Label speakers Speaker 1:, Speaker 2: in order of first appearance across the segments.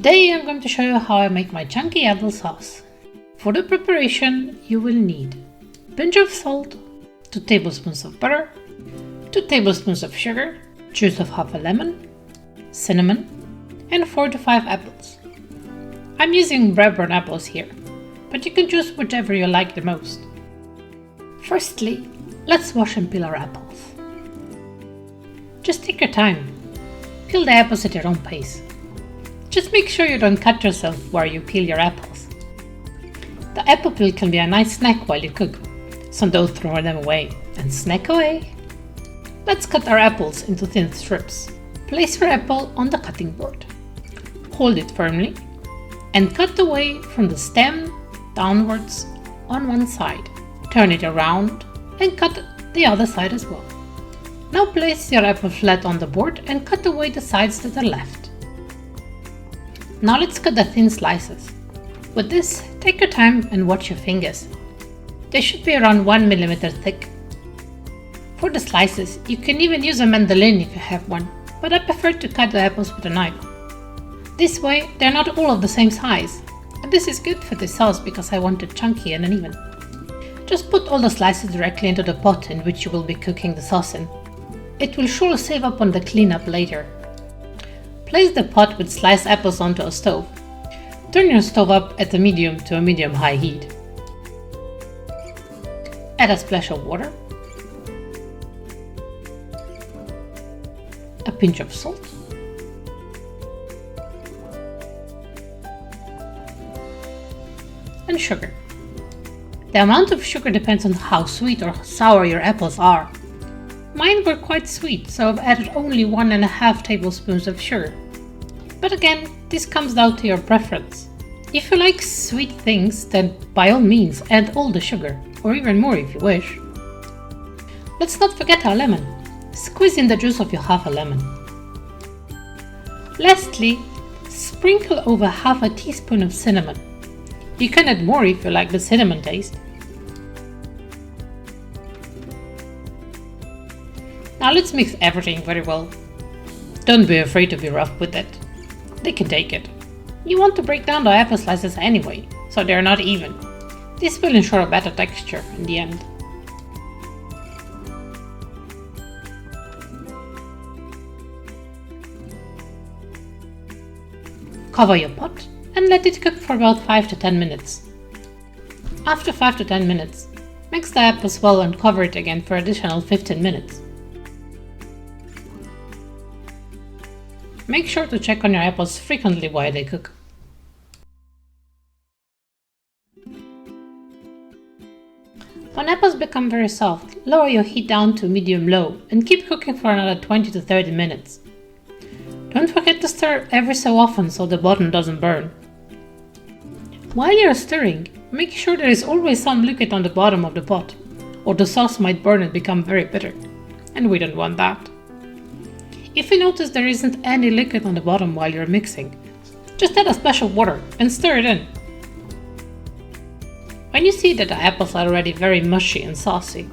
Speaker 1: Today I'm going to show you how I make my chunky applesauce. For the preparation you will need a pinch of salt, 2 tablespoons of butter, 2 tablespoons of sugar, juice of half a lemon, cinnamon, and 4 to 5 apples. I'm using red-brown apples here, but you can choose whichever you like the most. Firstly, let's wash and peel our apples. Just take your time. Peel the apples at your own pace. Just make sure you don't cut yourself while you peel your apples. The apple peel can be a nice snack while you cook, so don't throw them away and snack away. Let's cut our apples into thin strips. Place your apple on the cutting board. Hold it firmly and cut away from the stem downwards on one side. Turn it around and cut the other side as well. Now place your apple flat on the board and cut away the sides that are left. Now let's cut the thin slices. With this, take your time and watch your fingers. They should be around 1 mm thick. For the slices, you can even use a mandolin if you have one, but I prefer to cut the apples with a knife. This way, they're not all of the same size. And this is good for the sauce because I want it chunky and uneven. Just put all the slices directly into the pot in which you will be cooking the sauce in. It will surely save up on the cleanup later. Place the pot with sliced apples onto a stove. Turn your stove up at a medium to a medium-high heat. Add a splash of water, a pinch of salt, and sugar. The amount of sugar depends on how sweet or sour your apples are. Mine were quite sweet, so I've added only 1.5 tablespoons of sugar. But again, this comes down to your preference. If you like sweet things, then by all means add all the sugar, or even more if you wish. Let's not forget our lemon. Squeeze in the juice of your half a lemon. Lastly, sprinkle over half a teaspoon of cinnamon. You can add more if you like the cinnamon taste. Now let's mix everything very well. Don't be afraid to be rough with it. They can take it. You want to break down the apple slices anyway, so they're not even. This will ensure a better texture in the end. Cover your pot and let it cook for about 5 to 10 minutes. After 5 to 10 minutes, mix the apples well and cover it again for additional 15 minutes. Make sure to check on your apples frequently while they cook. When apples become very soft, lower your heat down to medium-low and keep cooking for another 20 to 30 minutes. Don't forget to stir every so often so the bottom doesn't burn. While you're stirring, make sure there is always some liquid on the bottom of the pot, or the sauce might burn and become very bitter, and we don't want that. If you notice there isn't any liquid on the bottom while you're mixing, just add a splash of water and stir it in. When you see that the apples are already very mushy and saucy,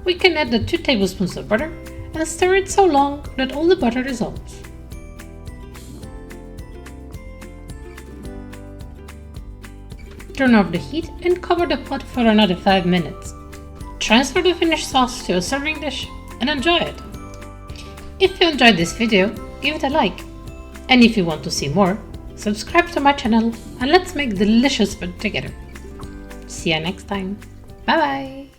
Speaker 1: we can add the 2 tablespoons of butter and stir it so long that all the butter dissolves. Turn off the heat and cover the pot for another 5 minutes. Transfer the finished sauce to a serving dish and enjoy it. If you enjoyed this video, give it a like. And if you want to see more, subscribe to my channel and let's make delicious food together. See you next time. Bye bye!